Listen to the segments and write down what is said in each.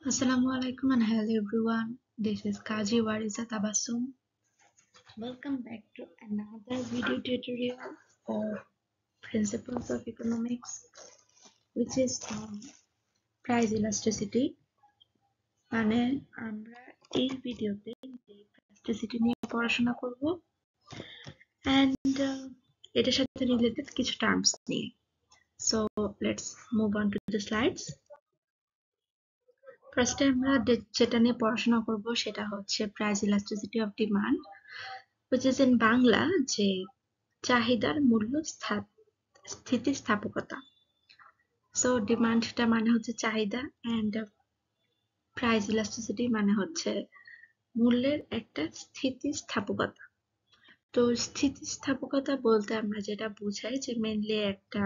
Assalamualaikum and hello everyone. This is Kaji Warisa Tabassum. Welcome back to another video tutorial of Principles of Economics, which is on price elasticity. মানে আমরা এই ভিডিওতে elasticity নিয়ে পড়াশোনা করব and এটার সাথে রিলেটেড কিছু টার্মস নিয়ে। So let's move on to the slides. ফার্স্টে আমরা যেটা নিয়ে পড়াশোনা করব সেটা হচ্ছে price elasticity of demand, which is in Bangla যে চাহিদার মূল্য স্থিতিস্থাপকতা। সো ডিমান্ডটা মানে হচ্ছে চাহিদা and প্রাইস ইলাস্টিসিটি মানে হচ্ছে মূল্যের একটা স্থিতিস্থাপকতা। তো স্থিতিস্থাপকতা বলতে আমরা যেটা বুঝাই যে মেইনলি একটা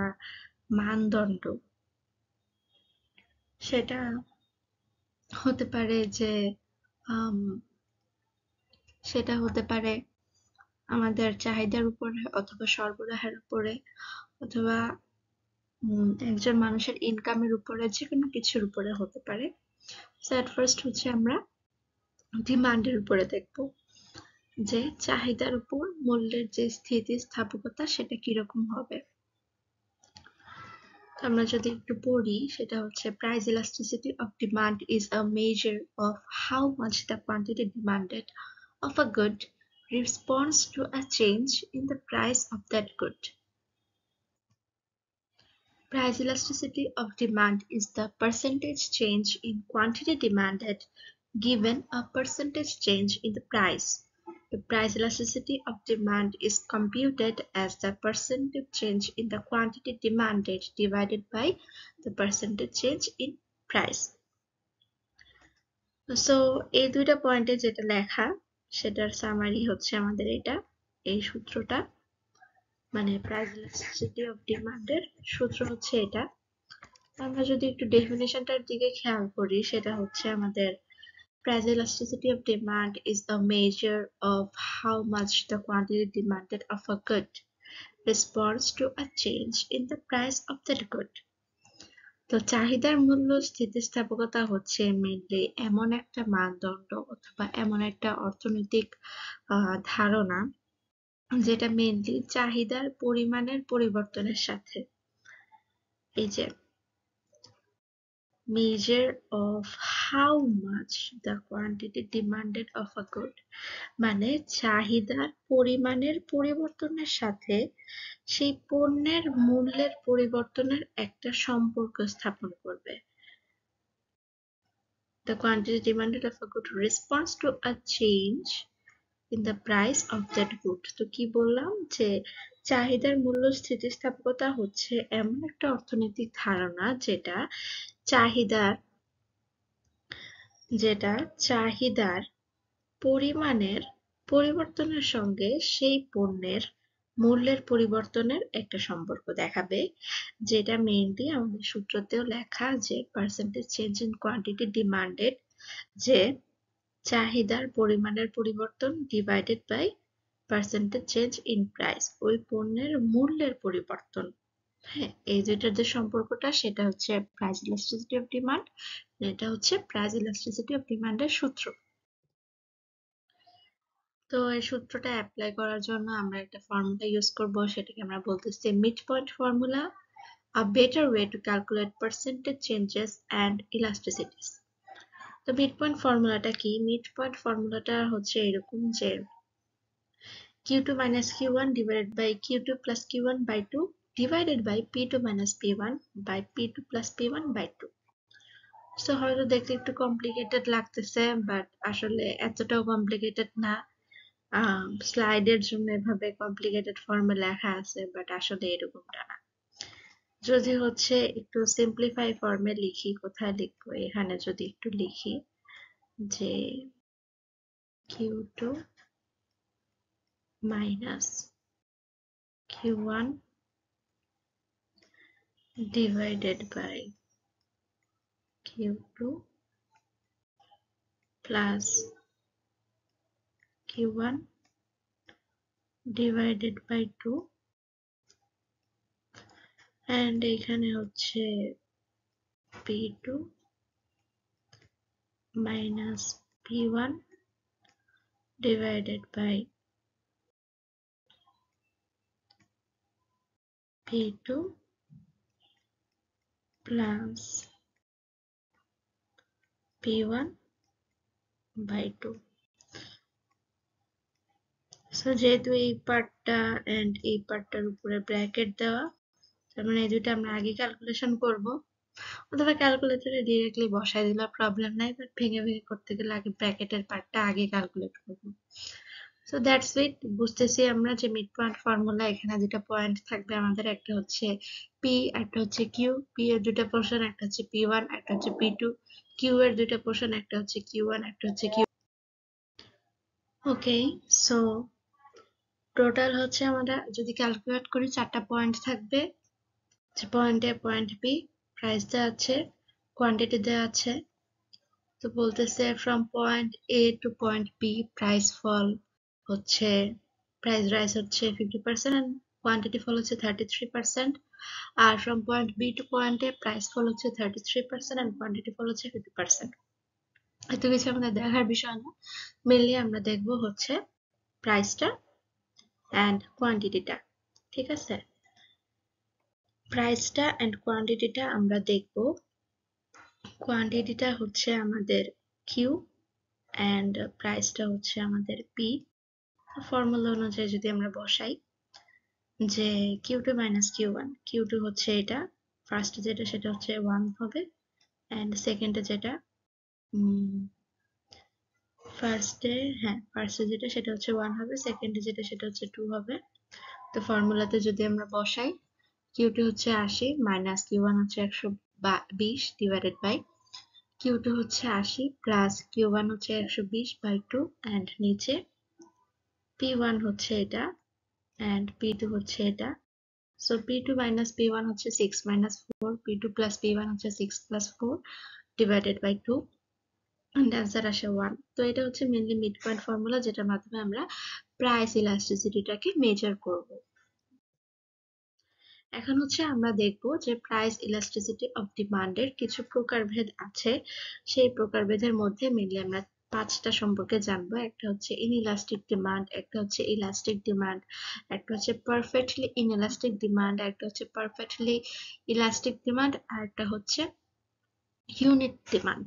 মানদণ্ড, সেটা হতে পারে যে সেটা হতে পারে আমাদের চাহিদার উপরে অথবা সরবরাহের উপরে অথবা একজন মানুষের ইনকামের উপরে, যে কোনো কিছুর উপরে হতে পারে। সো এট ফার্স্ট হচ্ছে আমরা ডিমান্ডের উপরে দেখব যে চাহিদার উপর মূল্যের যে স্থিতিস্থাপকতা সেটা কিরকম হবে। আমরা যদি একটু পড়ি সেটা হচ্ছে price elasticity of demand is a measure of how much the quantity demanded of a good response to a change in the price of that good. Price elasticity of demand is the percentage change in quantity demanded given a percentage change in the price. The price elasticity of demand is computed as the percentage change in the quantity demanded divided by the percentage change in price. So এই দুইটা পয়েন্টে যেটা লেখা সেটার summary হচ্ছে আমাদের এটা, এই সূত্রটা, মানে প্রাইস ইলাস্টিসিটি অফ ডিমান্ডের সূত্র হচ্ছে এটা। আমরা যদি একটু ডেফিনেশনটার দিকে খেয়াল করি সেটা হচ্ছে আমাদের price elasticity of demand is a measure of how much the quantity demanded of a good responds to a change in the price of that good. তো চাহিদার মূল্য স্থিতিস্থাপকতা হচ্ছে মেইনলি এমন একটা মানদণ্ড অথবা এমন একটা অর্থনৈতিক ধারণা যেটা মেইনলি চাহিদার পরিমাণের পরিবর্তনের সাথে, এই যে measure of how much the quantity demanded of a good, মানে চাহিদার পরিমাণের পরিবর্তনের সাথে সেই পণ্যের মূল্যের পরিবর্তনের একটা সম্পর্ক স্থাপন করবে। The quantity demanded of a good responds to a change in the price of that good. তো কি বললাম যে চাহিদার মূল্য স্থিতিস্থাপকতা হচ্ছে এমন একটা অর্থনৈতিক ধারণা যেটা চাহিদার পরিমাণের পরিবর্তনের সঙ্গে সেই পণ্যের মূল্যের পরিবর্তনের একটা সম্পর্ক দেখাবে, যেটা মেইনলি আমাদের সূত্রতেও লেখা যে percentage change in quantity demanded, যে চাহিদার পরিমাণের পরিবর্তন divided by percentage change in price, ওই পণ্যের মূল্যের পরিবর্তন। হ্যাঁ, এই দুইটার যে সম্পর্কটা সেটা হচ্ছে প্রাইস ইলাস্টিসিটি অফ ডিমান্ড, এটা হচ্ছে প্রাইস ইলাস্টিসিটি অফ ডিমান্ডের সূত্র। তো এই সূত্রটা অ্যাপ্লাই করার জন্য আমরা একটা ফর্মুলা ইউজ করব, সেটাকে আমরা বলতেছি mid point formula, a better way to calculate percentage changes and elasticities. তো মিড পয়েন্ট ফর্মুলাটা কি? মিড পয়েন্ট ফর্মুলাটা হচ্ছে এরকম যে Q2 minus Q1 divided by Q2 plus Q1 by 2 divided by P2 minus P1 by P2 plus P1 by 2. So হয়তো দেখতে একটু কমপ্লিকেটেড লাগতেছে, বাট আসলে এতটাও কমপ্লিকেটেড না। স্লাইডের জন্য এভাবে কমপ্লিকেটেড ফর্মে লেখা আছে, বাট আসলে এরকমটা না। যদি হচ্ছে একটু সিম্পলিফাই ফর্মে লিখি, কোথায় লিখবো, এখানে যদি একটু লিখি যে Q2 minus Q1 divided by Q2 plus Q1 divided by 2, and এখানে হচ্ছে P2 minus P1 divided by P2 plus P1 by 2. So যেহেতু এই পার্টটা এন্ড এই পার্টটার উপরে ব্র্যাকেট দেওয়া, তার মানে এই দুটো আমরা আগে ক্যালকুলেশন করব, অথবা ক্যালকুলেটরে ডিরেক্টলি বসাই দিলে প্রবলেম নাই, বাট ভেঙে ভেঙে করতে গেলে আগে ব্র্যাকেটের পার্টটা আগে ক্যালকুলেট করব। So that's it. বুঝতেছি আমরা যে মিড পয়েন্ট ফর্মুলা, এখানে দুটো পয়েন্ট থাকবে আমাদের, একটা হচ্ছে পি, একটা হচ্ছে কিউ। পি এর দুটো পোর্শন, একটা হচ্ছে P1, একটা হচ্ছে P2। কিউ এর দুটো পোর্শন, একটা হচ্ছে Q1, একটা হচ্ছে Q। ওকে, সো টোটাল হচ্ছে আমরা যদি ক্যালকুলেট করি 4টা পয়েন্ট থাকবে। পয়েন্টে পয়েন্ট বি, প্রাইস দেওয়া আছে, কোয়ান্টিটি দেওয়া আছে। তো বলতেছে from point A to point B price fall হচ্ছে, প্রাইস রাইজ হচ্ছে 50% এন্ড কোয়ান্টিটি ফল হচ্ছে 33%। আর from point B to point A price fall হচ্ছে 33% এন্ড কোয়ান্টিটি ফল হচ্ছে 50%। এত কিছু আমাদের দেখার বিষয় না, মেনলি আমরা দেখব হচ্ছে প্রাইসটা এন্ড কোয়ান্টিটিটা। ঠিক আছে, প্রাইসটা এন্ড কোয়ান্টিটিটা আমরা দেখব। কোয়ান্টিটিটা হচ্ছে আমাদের কিউ এন্ড প্রাইসটা হচ্ছে আমাদের পি। ফর্মুলা অনুযায়ী যদি আমরা বসাই যে Q2 minus Q1, Q2 হচ্ছে এটা, ফার্স্ট যেটা সেটা হচ্ছে 1 হবে, এন্ড সেকেন্ডে যেটা ফার্স্টে যেটা সেটা হচ্ছে 1 হবে, সেকেন্ডে যেটা সেটা হচ্ছে 2 হবে। তো ফর্মুলাতে যদি আমরা বসাই, Q2 হচ্ছে 80 মাইনাস Q1 হচ্ছে 120 ডিভাইডেড বাই Q2 হচ্ছে 80 প্লাস Q1 হচ্ছে 120 বাই 2 এন্ড নিচে P1 হচ্ছে এটা এন্ড P2 হচ্ছে এটা। সো P2 minus P1 হচ্ছে 6 minus 4, P2 plus P1 হচ্ছে 6 plus 4 divided by 2 and answer আসে 1। তো এটা হচ্ছে মেইনলি মিড পয়েন্ট ফর্মুলা, যেটার মাধ্যমে আমরা প্রাইস ইলাস্টিসিটিটাকে মেজার করব। এখন হচ্ছে আমরা দেখব যে প্রাইস ইলাস্টিসিটি অফ ডিমান্ডের কিছু প্রকারভেদ আছে। সেই প্রকারভেদের মধ্যে মেইনলি আমরা 5টা সম্পর্কে জানবো। একটা হচ্ছে ইনইলাস্টিক ডিমান্ড, একটা হচ্ছে ইলাস্টিক ডিমান্ড, একটা হচ্ছে পারফেক্টলি ইনইলাস্টিক ডিমান্ড, একটা হচ্ছে পারফেক্টলি ইলাস্টিক ডিমান্ড, আর একটা হচ্ছে unit demand,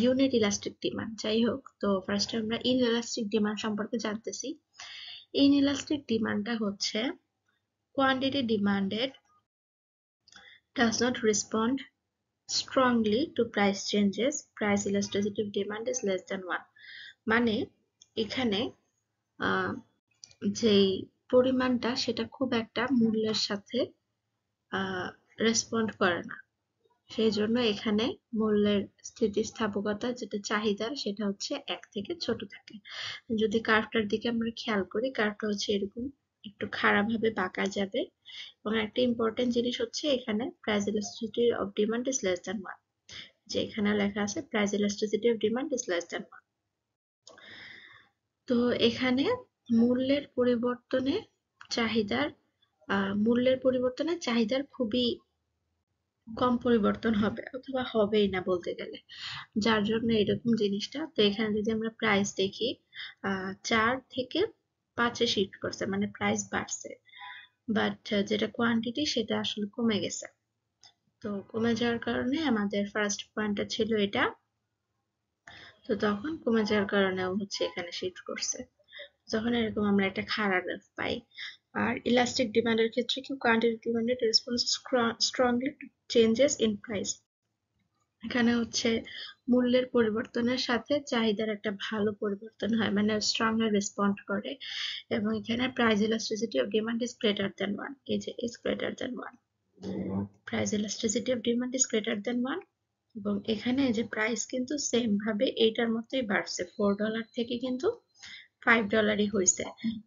unit elastic demand. যাই হোক, তো ফার্স্টে আমরা ইনইলাস্টিক ডিমান্ড সম্পর্কে জানতেছি। ইনইলাস্টিক ডিমান্ডটা হচ্ছে quantity demanded does not respond strongly to price changes, price elasticity of demand is less than 1। মানে এখানে যেই পরিমাণটা সেটা খুব একটা মূল্যের সাথে রেসপন্ড করে না, সেই জন্য এখানে মূল্যের স্থিতিস্থাপকতা যেটা চাহিদার সেটা হচ্ছে 1 থেকে ছোট থাকে। যদি কার্ভটার দিকে আমরা খেয়াল করি, কার্ভটা হচ্ছে এরকম একটু খাড়া ভাবে বাঁকা যাবে, এবং একটা ইম্পর্টেন্ট জিনিস হচ্ছে এখানে price elasticity of demand is less than 1, যে এখানে লেখা আছে price elasticity of demand is less than 1। তো এখানে মূল্যের পরিবর্তনে চাহিদার খুবই কম পরিবর্তন হবে, অথবা হবেই না বলতে গেলে, যার জন্য এরকম জিনিসটা। তো এখানে যদি আমরা প্রাইস দেখি, 4 থেকে 5-এ শিফট করছে, মানে প্রাইস বাড়ছে, বাট যেটা কোয়ান্টিটি সেটা আসলে কমে গেছে। তো কমে যাওয়ার কারণে আমাদের ফার্স্ট পয়েন্টটা ছিল এটা, তো তখন কমে যাওয়ার কারণেও হচ্ছে এখানে শিফট করছে, যখন এরকম আমরা একটা খাড়া গ্রাফ পাই। আর ইলাস্টিক ডিমান্ডের ক্ষেত্রে কি quantity demanded response strongly to changes in price, এখানে হচ্ছে মূল্যের পরিবর্তনের সাথে চাহিদার একটা ভালো পরিবর্তন হয়, মানে স্ট্রংলি রেসপন্ড করে। এবং এখানে price elasticity of demand is greater than 1, এই যে is greater than 1, price elasticity of demand is greater than 1। এবং এখানে যে প্রাইস কিন্তু সেম ভাবে এইটার মতোই বাড়ছে, $4 থেকে কিন্তু $5 হয়েছে,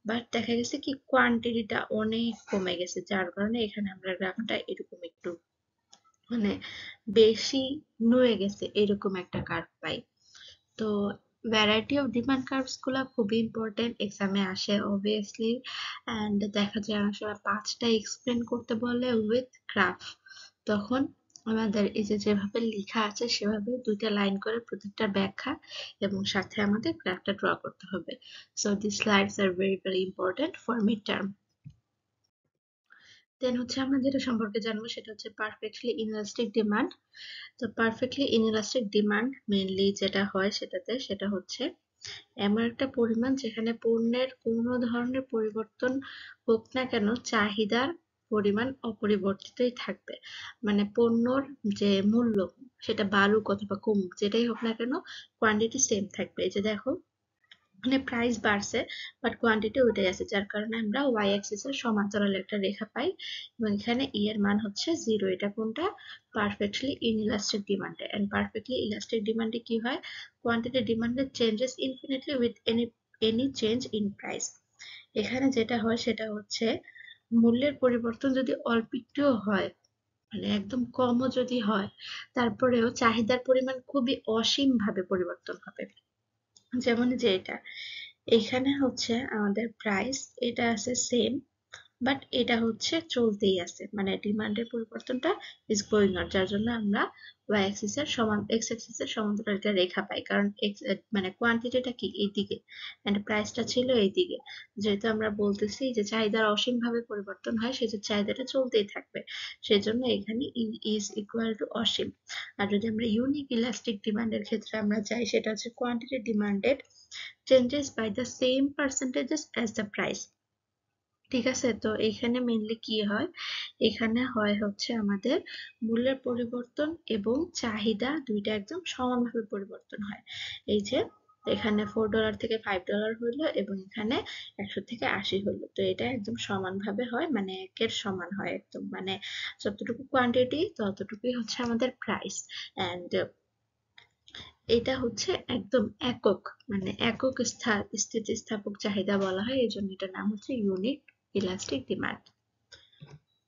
বাট দেখা গেছে কি কোয়ান্টিটিটা অনেক কমে গেছে, যার কারণে এখানে আমরা গ্রাফটা এরকম একটু মানে বেশি নুয়ে গেছে, এরকম একটা কার্ভ পাই। তো ভ্যারাইটি অফ ডিমান্ড কার্ভস গুলা খুবই ইম্পর্টেন্ট, এক্সামে আসে অবভিয়াসলি, এন্ড দেখা যায় অনেক সময় 5টা এক্সপ্লেন করতে বলে উইথ গ্রাফ, তখন আমাদের এই যে যেভাবে লেখা আছে সেভাবে দুইটা লাইন করে প্রত্যেকটা ব্যাখ্যা এবং সাথে আমাদের গ্রাফটা ড্র করতে হবে। So this slides are very very important for mid term. Then হচ্ছে আমরা যেটা সম্পর্কে জানবো সেটা হচ্ছে পারফেক্টলি ইনএলাস্টিক ডিমান্ড। তো পারফেক্টলি ইনএলাস্টিক ডিমান্ড মেইনলি যেটা হয় সেটা হচ্ছে এমন একটা পরিমাণ যেখানে পণ্যের কোনো ধরনের পরিবর্তন হোক না কেন চাহিদার পরিমাণ অপরিবর্তিতই থাকবে। মানে পণ্যর যে মূল্য সেটা বাড়ুক অথবা কমুক যেটাই হোক না কেন কোয়ান্টিটি সেম থাকবে। এই যে দেখো মানে প্রাইস বাড়ছে বাট কোয়ান্টিটি ওইটাই আছে, যার কারণে আমরা ওয়াই অ্যাক্সিস এর সমান্তরাল একটা রেখা পাই এবং এখানে ই এর মান হচ্ছে 0। এটা কোনটা? Perfectly inelastic ডিমান্ডে। And perfectly elastic ডিমান্ডে কি হয়? Quantity demanded changes infinitely with any change in price. এখানে যেটা হয় সেটা হচ্ছে মূল্যের পরিবর্তন যদি অল্প একটুও হয়, মানে একদম কমও যদি হয়, তারপরেও চাহিদার পরিমাণ খুবই অসীম ভাবে পরিবর্তন হবে। যেমন যে এটা এখানে হচ্ছে আমাদের প্রাইস এটা আছে সেম বাট এটা হচ্ছে চলতেই আছে, মানে ডিমান্ডের পরিবর্তনটা ইজ গোয়িং অন, যার জন্য আমরা ওয়াই অ্যাক্সিস এর সমান এক্স অ্যাক্সিস এর সমান্তরাল একটা রেখা পাই, কারণ এক্স মানে কোয়ান্টিটিটা কি এইদিকে এন্ড প্রাইসটা ছিল এইদিকে। যেহেতু আমরা বলতেছি যে চাহিদার অসীম ভাবে পরিবর্তন হয় সেজন্য চাহিদাটা চলতেই থাকবে, সেজন্য এখানে ইজ ইকুয়াল টু অসীম। আর যদি আমরা ইউনিক ইলাস্টিক ডিমান্ডের ক্ষেত্রে আমরা যাই সেটা হচ্ছে quantity demanded changes by the same percentages as the price। ঠিক আছে, তো এখানে মেইনলি কি হয়? এখানে হয় হচ্ছে আমাদের মূল্যের পরিবর্তন এবং চাহিদা দুইটা একদম সমানভাবে পরিবর্তন হয়। এই যে এখানে $4 থেকে $5 হইলো এবং এখানে 100 থেকে 80 হইলো, তো এটা একদম সমানভাবে হয়, মানে একের সমান হয় একদম, মানে যতটুকু কোয়ান্টিটি ততটুকুই হচ্ছে আমাদের প্রাইস। এন্ড এটা হচ্ছে একদম একক, মানে একক স্থিতিস্থাপক চাহিদা বলা হয়, এই জন্য এটার নাম হচ্ছে ইউনিক ইলাস্টিক ডিমান্ড।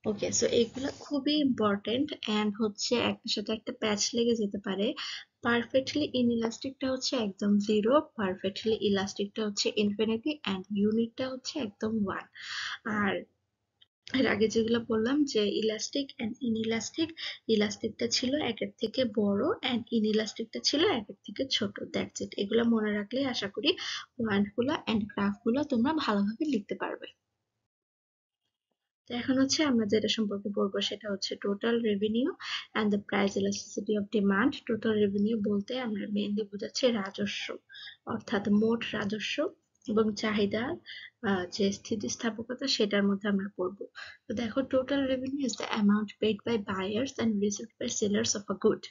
ওকে, সো এগুলো খুবই ইম্পর্টেন্ট এন্ড হচ্ছে একটার সাথে একটা প্যাচ লেগে যেতে পারে। পারফেক্টলি ইনইলাস্টিকটা হচ্ছে একদম 0, পারফেক্টলি ইলাস্টিকটা হচ্ছে ইনফিনিটি এন্ড ইউনিটটা হচ্ছে একদম 1। আর এর আগে যেগুলো বললাম যে ইলাস্টিক এন্ড ইনইলাস্টিক, ইলাস্টিকটা ছিল একের থেকে বড় এন্ড ইনইলাস্টিকটা ছিল একের থেকে ছোট। That's it. এগুলো মনে রাখলে আশা করি পয়েন্টগুলো এন্ড গ্রাফগুলো তোমরা ভালোভাবে লিখতে পারবে। তো এখন হচ্ছে আমরা যেটা সম্পর্কে বলবো সেটা হচ্ছে total revenue and the price elasticity of demand. Total revenue বলতে আমরা মেইনলি বোঝাচ্ছি রাজস্ব, অর্থাৎ মোট রাজস্ব এবং চাহিদার যে স্থিতিস্থাপকতা সেটার মধ্যে আমরা পড়বো। তো দেখো total revenue is the amount paid by buyers and received by sellers of a good.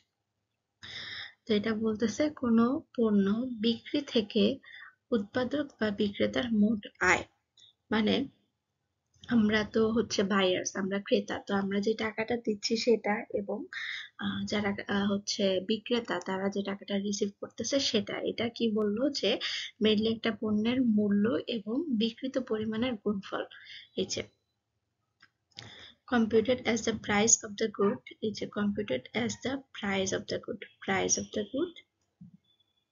তো এটা বলতেছে কোনো পণ্য বিক্রি থেকে উৎপাদক বা বিক্রেতার মোট আয়, মানে আমরা তো হচ্ছে বায়ার্স, আমরা ক্রেতা, তো আমরা যে টাকাটা দিচ্ছি সেটা এবং যারা হচ্ছে বিক্রেতা তারা যে টাকাটা রিসিভ করতেছে সেটা, এটা কি বললো যে মেইনলি একটা পণ্যের মূল্য এবং বিক্রিত পরিমাণের গুণফল। এই যে computed as the price of the good, এই যে computed as the price of the good, price of the good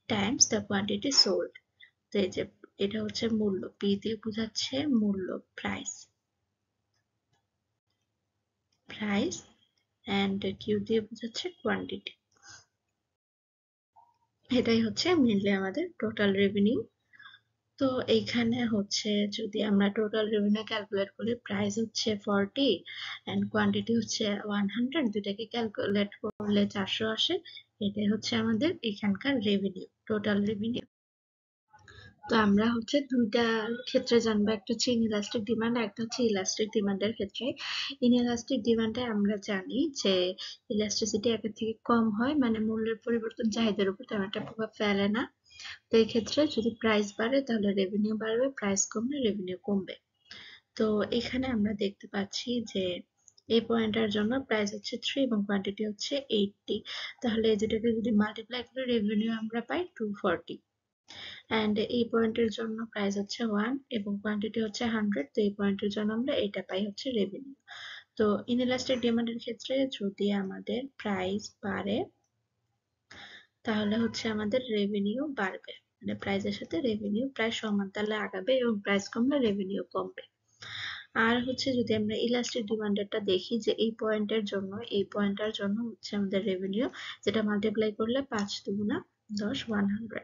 times the quantity sold। তো এই যে এটা হচ্ছে মূল্য, পি দিয়ে বোঝাচ্ছে মূল্য, প্রাইস প্রাইস এন্ড কিউ দিয়ে বোঝাচ্ছে কোয়ান্টিটি। এটাই হচ্ছে মেইনলি আমাদের টোটাল রেভিনিউ। তো এইখানে হচ্ছে যদি আমরা টোটাল রেভিনিউ ক্যালকুলেট করি, প্রাইস হচ্ছে 40 এন্ড কোয়ান্টিটি হচ্ছে 100, দুটাকে ক্যালকুলেট করলে 400 আসে। এটাই হচ্ছে আমাদের এখানকার রেভিনিউ, টোটাল রেভিনিউ। তো আমরা হচ্ছে দুইটা ক্ষেত্রে জানবো, একটা হচ্ছে ইনইলাস্টিক ডিমান্ড, একটা হচ্ছে ইলাস্টিক ডিমান্ডের ক্ষেত্রে। ইনইলাস্টিক ডিমান্ডে আমরা জানি যে ইলাস্টিসিটি একের থেকে কম হয়, মানে মূল্যের পরিবর্তন চাহিদার উপর তেমন একটা প্রভাব ফেলে না। তো এই ক্ষেত্রে যদি প্রাইস বাড়ে তাহলে রেভিনিউ বাড়বে, প্রাইস কমলে রেভিনিউ কমবে। তো এখানে আমরা দেখতে পাচ্ছি যে এই পয়েন্টটার জন্য প্রাইস হচ্ছে 3 এবং কোয়ান্টিটি হচ্ছে 80, তাহলে এই দুটাকে যদি মাল্টিপ্লাই করে রেভিনিউ আমরা পাই 240 এন্ড এই পয়েন্টের জন্য প্রাইস হচ্ছে 1 এবং কোয়ান্টিটি হচ্ছে 100, তো এই পয়েন্টের জন্য আমরা এটা পাই হচ্ছে রেভিনিউ। তো ইনইলাস্টিক ডিমান্ডের ক্ষেত্রে যদি আমাদের প্রাইস বাড়ে তাহলে হচ্ছে আমাদের রেভিনিউ বাড়বে, মানে প্রাইসের সাথে রেভিনিউ প্রায় সমান তালে আগাবে এবং প্রাইস কমলে রেভিনিউ কমবে। আর হচ্ছে যদি আমরা ইলাস্টিক ডিমান্ডেরটা দেখি যে এই পয়েন্টের জন্য, এই পয়েন্টটার জন্য হচ্ছে আমাদের রেভিনিউ, যেটা মাল্টিপ্লাই করলে 5 দুগুণা 10, 100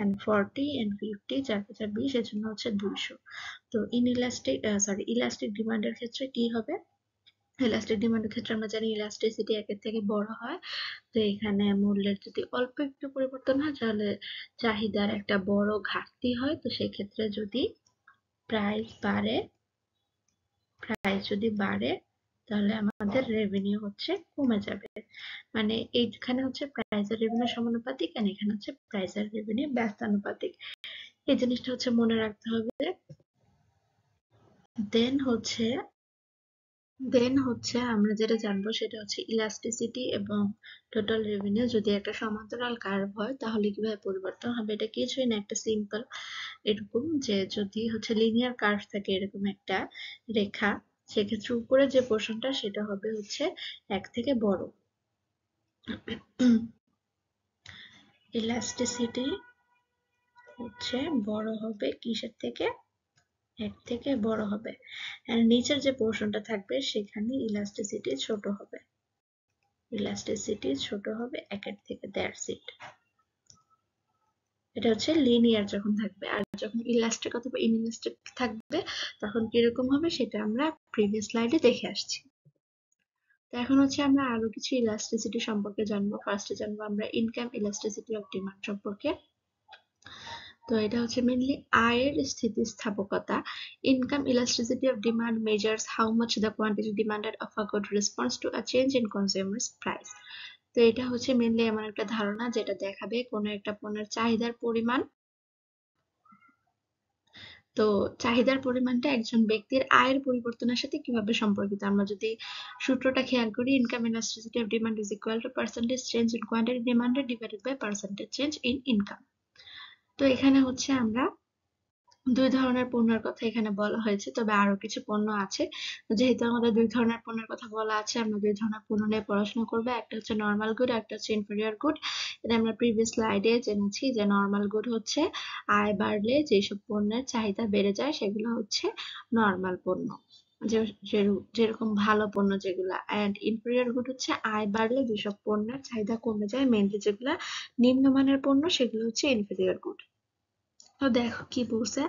and 40 and 50, 4 5 20, এর জন্য হচ্ছে 200। তো ইলাস্টিক ডিমান্ডের ক্ষেত্রে কি হবে? ইলাস্টিক ডিমান্ডের ক্ষেত্রে আমরা জানি ইলাস্টিসিটি একের থেকে বড় হয়। তো এখানে মূল্যের যদি অল্প একটু পরিবর্তন হয় তাহলে চাহিদার একটা বড় ঘাটতি হয়। তো সেই ক্ষেত্রে যদি প্রাইস বাড়ে, তাহলে আমাদের রেভিনিউ হচ্ছে কমে যাবে। মানে এইখানে হচ্ছে প্রাইস আর রেভিনিউ সমানুপাতিক, আর এখানে হচ্ছে প্রাইস আর রেভিনিউ ব্যস্তানুপাতিক। এই জিনিসটা হচ্ছে মনে রাখতে হবে। দেন হচ্ছে আমরা যেটা জানবো সেটা হচ্ছে ইলাস্টিসিটি এবং টোটাল রেভিনিউ যদি একটা সমান্তরাল কার্ভ হয় তাহলে কিভাবে পরিবর্তন হবে। এটা কিছুই না, একটা সিম্পল এরকম যে যদি হচ্ছে লিনিয়ার কার্ভ থাকে এরকম একটা রেখা, সেক্ষেত্রে উপরে যে পোর্শনটা সেটা হবে হচ্ছে এক থেকে বড়। ইলাস্টিসিটি হচ্ছে বড় হবে কিসের থেকে? এক থেকে বড় হবে। আর নিচের যে পোর্শনটা থাকবে সেখানে ইলাস্টিসিটি ছোট হবে। একের থেকে, দ্যাটস ইট। এটা হচ্ছে লিনিয়ার যখন থাকবে। আর যখন ইলাস্টিক অথবা ইনইলাস্টিক থাকবে তখন কিরকম হবে সেটা আমরা প্রিভিয়াস স্লাইডে দেখে আসছি। তো এখন হচ্ছে আমরা আরো কিছু ইলাস্টিসিটি সম্পর্কে জানবো। ফার্স্টে জানবো আমরা ইনকাম ইলাস্টিসিটি অফ ডিমান্ড সম্পর্কে। তো এটা হচ্ছে মেইনলি আয়ের স্থিতিস্থাপকতা। Income elasticity of demand measures how much the quantity demanded of a good response to a change in consumers price. তো এটা হচ্ছে মেইনলি এমন একটা ধারণা যেটা দেখাবে কোনো একটা পণ্যের চাহিদার পরিমাণ। তো চাহিদার পরিমাণটা একজন ব্যক্তির আয়ের পরিবর্তনের সাথে কিভাবে সম্পর্কিত। আমরা যদি সূত্রটা খেয়াল করি, income elasticity of demand is equal to percentage change in quantity demanded divided by percentage change in income. তো এখানে হচ্ছে আমরা দুই ধরনের পণ্যের কথা এখানে বলা হয়েছে, তবে আরো কিছু পণ্য আছে। যেহেতু আমাদের দুই ধরনের পণ্যের কথা বলা আছে, আমরা দুই ধরনের পণ্য নিয়ে পড়াশোনা করবো। একটা হচ্ছে নর্মাল গুড, একটা হচ্ছে ইনফেরিয়র গুড। এটা আমরা প্রিভিয়াস স্লাইডে জেনেছি যে নর্মাল গুড হচ্ছে আয় বাড়লে যেসব পণ্যের চাহিদা বেড়ে যায় সেগুলো হচ্ছে নর্মাল পণ্য, যেরকম ভালো পণ্য যেগুলা। অ্যান্ড ইনফেরিয়র গুড হচ্ছে আয় বাড়লে যেসব পণ্যের চাহিদা কমে যায়, মেনলি যেগুলা নিম্নমানের পণ্য সেগুলো হচ্ছে ইনফেরিয়র গুড। তো দেখো কি বলছে,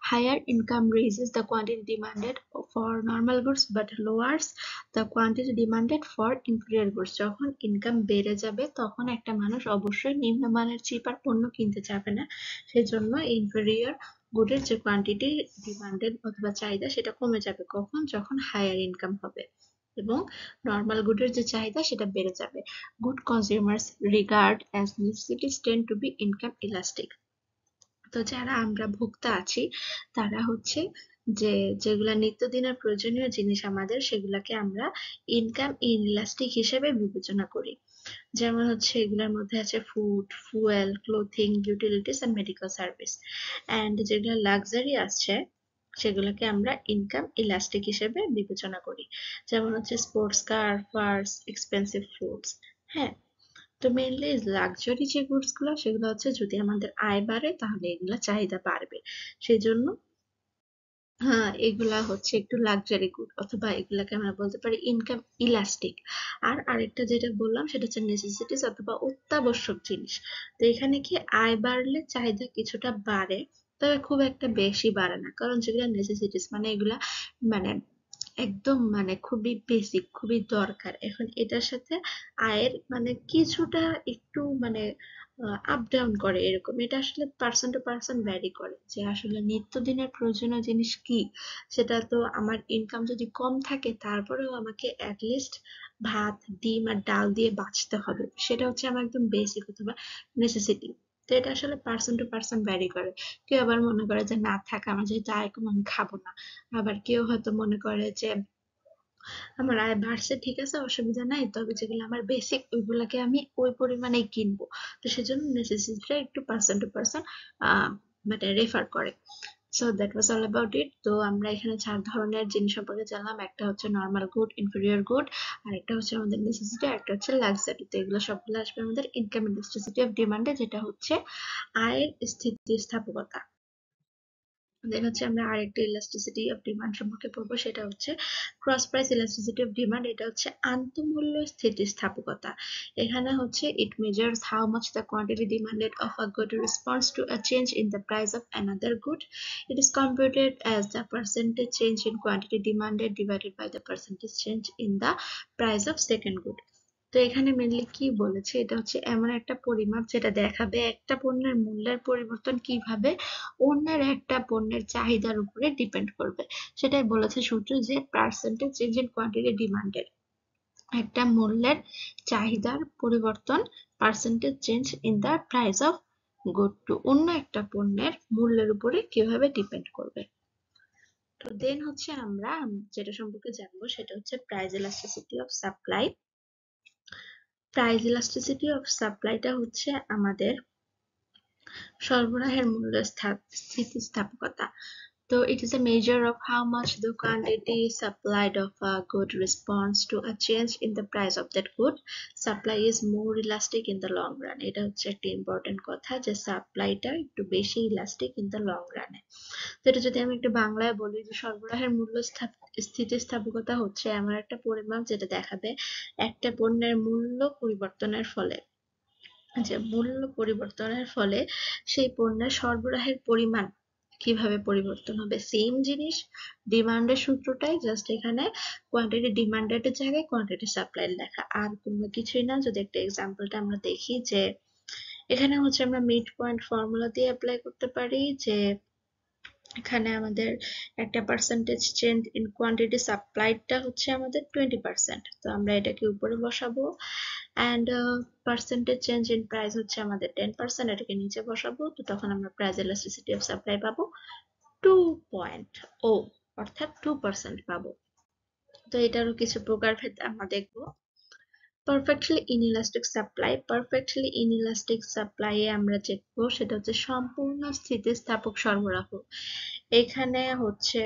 higher income raises the quantity demanded for normal goods but lowers the quantity demanded for inferior goods। যখন ইনকাম বেড়ে যাবে তখন একটা মানুষ অবশ্যই নিম্নমানের চিপার পণ্য কিনতে চাবে না, সেজন্য ইনফেরিয়র গুডের যে কোয়ান্টিটি ডিমান্ডেড অথবা চাহিদা সেটা কমে যাবে। কখন? যখন হায়ার ইনকাম হবে এবং নর্মাল গুডের যে চাহিদা সেটা বেড়ে যাবে। Good consumers regard as necessities tend to be income elastic. তো যারা আমরা ভোক্তা আছি তারা হচ্ছে যে যেগুলা নিত্যদিনের প্রয়োজনীয় জিনিস আমাদের, সেগুলাকে আমরা ইনকাম ইনইলাস্টিক হিসেবে বিবেচনা করি। যেমন হচ্ছে এগুলোর মধ্যে আছে food, fuel, clothing, utilities and medical service. And যেগুলো লাক্সারি আসছে সেগুলোকে আমরা ইনকাম ইলাস্টিক হিসেবে বিবেচনা করি। যেমন হচ্ছে sports car, purse, expensive foods. হ্যাঁ, তো মেইনলি লাক্সারি যে গুডস গুলো সেগুলো হচ্ছে যদি আমাদের আয় বাড়ে তাহলে এগুলা চাহিদা বাড়বে, সেজন্য হ্যাঁ এগুলা হচ্ছে একটু লাক্সারি গুড, অথবা এগুলাকে আমরা বলতে পারি ইনকাম ইলাস্টিক। আর আরেকটা যেটা বললাম সেটা হচ্ছে নেসেসিটিস অথবা অত্যাবশ্যক জিনিস। তো এখানে কি আয় বাড়লে চাহিদা কিছুটা বাড়ে, তবে খুব একটা বেশি বাড়ে না, কারণ যেগুলা নেসেসিটিস মানে এগুলা মানে একদম মানে খুবই বেসিক, খুবই দরকার। এখন এটার সাথে আয়ের মানে কিছুটা একটু মানে আপ ডাউন করে এরকম। এটা আসলে পার্সন টু পার্সন ভ্যারি করে যে আসলে নিত্যদিনের প্রয়োজনীয় জিনিস কি। সেটা তো আমার ইনকাম যদি কম থাকে তারপরেও আমাকে অ্যাটলিস্ট ভাত, ডিম আর ডাল দিয়ে বাঁচতে হবে, সেটা হচ্ছে আমার একদম বেসিক অথবা নেসেসিটি। তো এটা আসলে পার্সন টু পার্সন ভ্যারি করে। কেউ আবার মনে করে যে না থাক, আমার যেহেতু আয় কম আমি খাবো না। আবার কেউ হয়তো মনে করে যে আমার আয় বাড়ছে ঠিক আছে, অসুবিধা নাই, তবে যেগুলো আমার বেসিক ওইগুলাকে আমি ওই পরিমাণেই কিনবো। তো সেজন্য নেসেসিটিটা একটু পার্সন টু পার্সন মানে রেফার করে। So that was all about it. তো আমরা এখানে 4 ধরনের জিনিস সম্পর্কে জানলাম। একটা হচ্ছে নর্মাল গুড, ইনফেরিয়র গুড, আর একটা হচ্ছে আমাদের নেসেসিটি, আর একটা হচ্ছে লাক্সারি। তো এগুলো সবগুলো আসবে আমাদের ইনকাম ইলাস্টিসিটি অফ ডিমান্ডে, যেটা হচ্ছে আয়ের স্থিতিস্থাপকতা। দেন হচ্ছে আমরা আরেকটা ইলাস্টিসিটি অফ ডিমান্ড সম্পর্কে পড়বো, সেটা হচ্ছে cross price elasticity of demand. এটা হচ্ছে আন্তঃমূল্য স্থিতিস্থাপকতা। এখানে হচ্ছে it measures how much the quantity demanded of a good response to a change in the price of another good. It is computed as the percentage change in quantity demanded divided by the percentage change in the price of second good. তো এখানে mainly কি বলেছে, এটা হচ্ছে এমন একটা পরিমাপ যেটা দেখাবে একটা পণ্যের মূল্যের পরিবর্তন কিভাবে অন্যের একটা পণ্যের চাহিদার উপরে ডিপেন্ড করবে। সেটাই বলেছে সূত্র, যে percentage change in quantity demanded, একটা মূল্যের চাহিদার পরিবর্তন percentage change in the price of good to অন্য একটা পণ্যের মূল্যের উপরে কিভাবে ডিপেন্ড করবে। তো দেন হচ্ছে আমরা যেটা সম্পর্কে জানবো সেটা হচ্ছে price elasticity of supply. Price elasticity of সাপ্লাইটা হচ্ছে আমাদের সরবরাহের মূল্য স্থিতিস্থাপকতা। So it is a measure of how much the quantity supplied of a good response to a change in the price of that good. Supply is more elastic in the long run. এটা হচ্ছে একটা important কথা, যে সাপ্লাইটা একটু বেশি elastic in the long রানে। তো এটা যদি আমি একটু বাংলায় বলি, যে সরবরাহের মূল্য স্থিতিস্থাপকতা হচ্ছে এমন একটা পরিমাপ যেটা দেখাবে একটা পণ্যের মূল্য পরিবর্তনের ফলে, যে মূল্য পরিবর্তনের ফলে সেই পণ্যের সরবরাহের পরিমাণ কিভাবে পরিবর্তন হবে। সেম জিনিস, ডিমান্ডের সূত্রটাই, জাস্ট এখানে কোয়ান্টিটি ডিমান্ডেড এর জায়গায় কোয়ান্টিটি সাপ্লাই লেখা, আর কোনো কিছুই না। যদি একটা এক্সাম্পলটা আমরা দেখি, যে এখানে হচ্ছে আমরা মিড পয়েন্ট ফর্মুলা দিয়ে অ্যাপ্লাই করতে পারি, যে এখানে আমাদের একটা পার্সেন্টেজ চেঞ্জ ইন কোয়ান্টিটি সাপ্লাইডটা হচ্ছে আমাদের 20%, তো আমরা এটাকে উপরে বসাবো, and percentage change in price হচ্ছে আমাদের 10%, এটাকে নিচে বসাবো। তো তখন আমরা প্রাইস ইলাস্টিসিটি অফ সাপ্লাই পাবো 2.0, অর্থাৎ 2% পাবো। তো এটারও কিছু প্রকারভেদ আমরা দেখবো। Perfectly inelastic supply, perfectly inelastic supply a আমরা দেখবো সেটা হচ্ছে সম্পূর্ণ স্থিতিস্থাপক সরবরাহ। এখানে হচ্ছে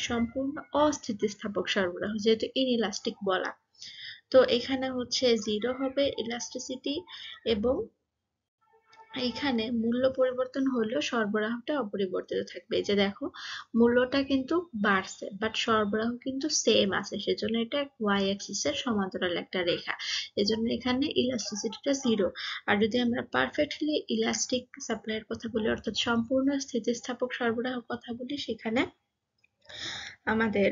সম্পূর্ণ অস্থিতিস্থাপক সরবরাহ, যেহেতু ইনইলাস্টিক বলা। তো এখানে হচ্ছে 0 হবে ইলাস্টিসিটি, এবং এইখানে মূল্য পরিবর্তন হলেও সরবরাহটা অপরিবর্তিত থাকবে। এই যে দেখো, মূল্যটা কিন্তু বাড়ছে বাট সরবরাহ কিন্তু সেম আছে, সেজন্য এটা ওয়াই অ্যাক্সিস এর সমান্তরাল একটা রেখা, এজন্য এখানে ইলাস্টিসিটিটা 0। আর যদি আমরা পারফেক্টলি ইলাস্টিক সাপ্লাইয়ের কথা বলি, অর্থাৎ সম্পূর্ণ স্থিতিস্থাপক সরবরাহ কথা বলি, সেখানে আমাদের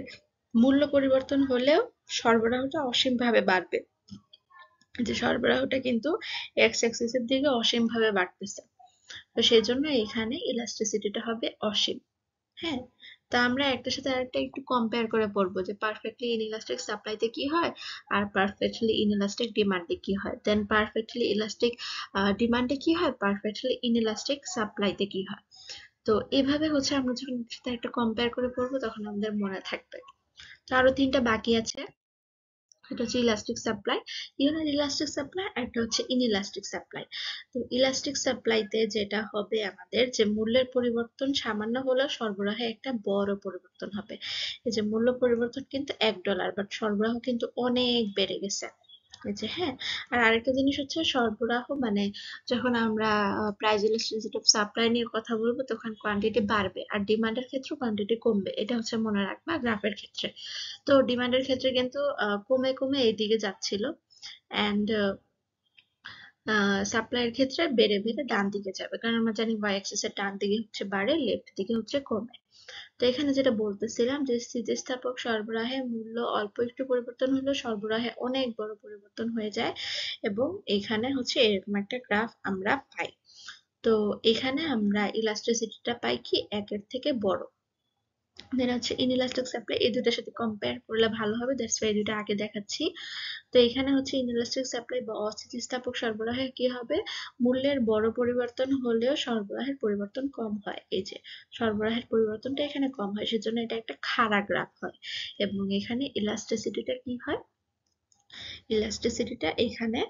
মূল্য পরিবর্তন হলেও সরবরাহটা অসীমভাবে বাড়বে, যে সরবরাহটা কিন্তু এক্স অ্যাক্সিস এর দিকে অসীমভাবে বাড়তেছে, তো সেই জন্য এখানে ইলাস্টিসিটিটা হবে অসীম। হ্যাঁ, তা আমরা একটার সাথে আরেকটা একটু কম্পেয়ার করে পড়বো, যে পারফেক্টলি ইনইলাস্টিক সাপ্লাইতে কি হয় আর পারফেক্টলি ইনইলাস্টিক ডিমান্ডে কি হয়, দেন পারফেক্টলি ইলাস্টিক ডিমান্ডে কি হয়, পারফেক্টলি ইনইলাস্টিক সাপ্লাইতে কি হয়। তো এভাবে হচ্ছে আমরা যখন সাথে একটা কম্পেয়ার করে পড়বো তখন আমাদের মনে থাকবে। তো আরো 3টা বাকি আছে, এটা হচ্ছে elastic supply, unit elastic supply, একটা হচ্ছে ইনইলাস্টিক সাপ্লাই। তো ইলাস্টিক সাপ্লাইতে যেটা হবে আমাদের, যে মূল্যের পরিবর্তন সামান্য হলেও সরবরাহে একটা বড় পরিবর্তন হবে। এই যে মূল্য পরিবর্তন কিন্তু $1, বাট সরবরাহ কিন্তু অনেক বেড়ে গেছে। যে হ্যাঁ, আর আরেকটা জিনিস হচ্ছে সরবরাহ মানে যখন আমরা প্রাইস ইলাস্টিসিটি অফ সাপ্লাই নিয়ে কথা বলবো তখন কোয়ান্টিটি বাড়বে, আর ডিমান্ডের ক্ষেত্রে কোয়ান্টিটি কমবে, এটা হচ্ছে মনে রাখবা গ্রাফের ক্ষেত্রে। তো ডিমান্ডের ক্ষেত্রে কিন্তু কমে কমে এইদিকে যাচ্ছিল, অ্যান্ড সাপ্লাইয়ের ক্ষেত্রে বেড়ে বেড়ে ডান দিকে যাবে, কারণ আমরা জানি ওয়াই অ্যাক্সিস এর ডান দিকে হচ্ছে বাড়ে, লেফট দিকে হচ্ছে কমে। তো এখানে যেটা বলতেছিলাম, যে স্থিতিস্থাপক সরবরাহে মূল্য অল্প একটু পরিবর্তন হলেও সরবরাহে অনেক বড় পরিবর্তন হয়ে যায়, এবং এখানে হচ্ছে এরকম একটা গ্রাফ আমরা পাই। তো এখানে আমরা ইলাস্ট্রিসিটিটা পাই কি 1-এর থেকে বড়। দেন হচ্ছে ইনইলাস্টিক সাপ্লাই, এই দুটার সাথে কম্পেয়ার করলে ভালো হবে, দ্যাটস ওয়াই এই দুটো আগে দেখাচ্ছি। তো এখানে হচ্ছে ইনইলাস্টিক সাপ্লাই বা অস্থিতিস্থাপক সরবরাহে কি হবে, মূল্যের বড় পরিবর্তন হলেও সরবরাহের পরিবর্তন কম হয়। এই যে সরবরাহের পরিবর্তনটা এখানে কম হয়, সেজন্য এটা একটা খাড়া গ্রাফ হয়। এবং এখানে ইলাস্টিসিটিটা কি হয়, ইলাস্টিসিটিটা এখানে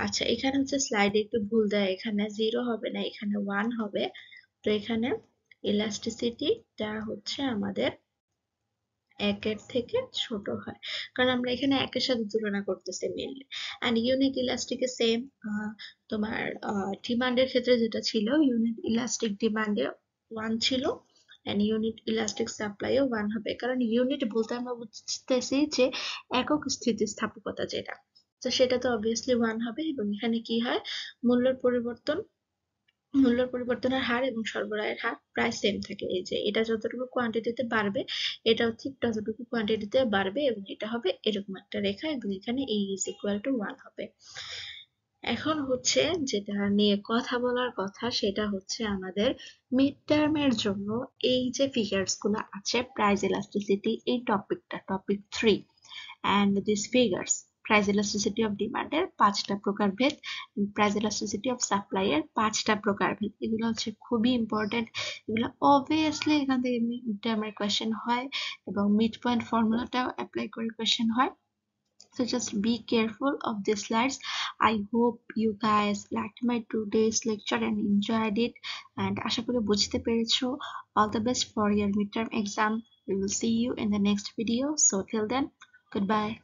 আচ্ছা, এখানে হচ্ছে স্লাইডে একটু ভুল দেয়, এখানে 0 হবে না, এখানে 1 হবে। তো এখানে ইলাস্টিসিটিটা হচ্ছে আমাদের 1-এর থেকে ছোট হয়, কারণ আমরা এখানে 1-এর সাথে তুলনা করতেছি মেইনলি। অ্যান্ড ইউনিট ইলাস্টিকে সেম, তোমার ডিমান্ডের ক্ষেত্রে যেটা ছিল, ইউনিট ইলাস্টিক ডিমান্ডে 1 ছিল, and unit elastic supply ও 1 হবে, কারণ ইউনিট বলতে আমরা বুঝতেছি যে একক স্থিতিস্থাপকতা যেটা, তো সেটা তো অবভিয়াসলি 1 হবে। এবং এখানে কি হয়, মূল্যের পরিবর্তনের হার এবং সরবরাহের হার প্রায় সেম থাকে। এই যে এটা যতটুকু কোয়ান্টিটিতে বাড়বে এটাও ঠিক ততটুকু কোয়ান্টিটিতে বাড়বে, এবং এটা হবে এরকম একটা রেখা, এবং এখানে E is equal to 1 হবে। এখন হচ্ছে যেটা নিয়ে কথা বলার কথা সেটা হচ্ছে আমাদের মিড টার্মের জন্য এই যে ফিগার্স গুলো আছে, প্রাইস ইলাস্টিসিটি, এই টপিকটা topic 3 and these figures, price elasticity of demand এর 5টা প্রকারভেদ, price elasticity of supply এর 5টা প্রকারভেদ, এগুলো হচ্ছে খুবই ইম্পর্টেন্ট। এগুলো অবভিয়াসলি এখান থেকে মিড টার্মের কোয়েশ্চেন হয় এবং মিড পয়েন্ট ফর্মুলাটাও অ্যাপ্লাই করে কোয়েশ্চেন হয়। So just be careful of these slides. I hope you guys liked my today's lecture and enjoyed it, and আশা করি বুঝতে পেরেছো। All the best for your midterm exam. We will see you in the next video. So till then, goodbye.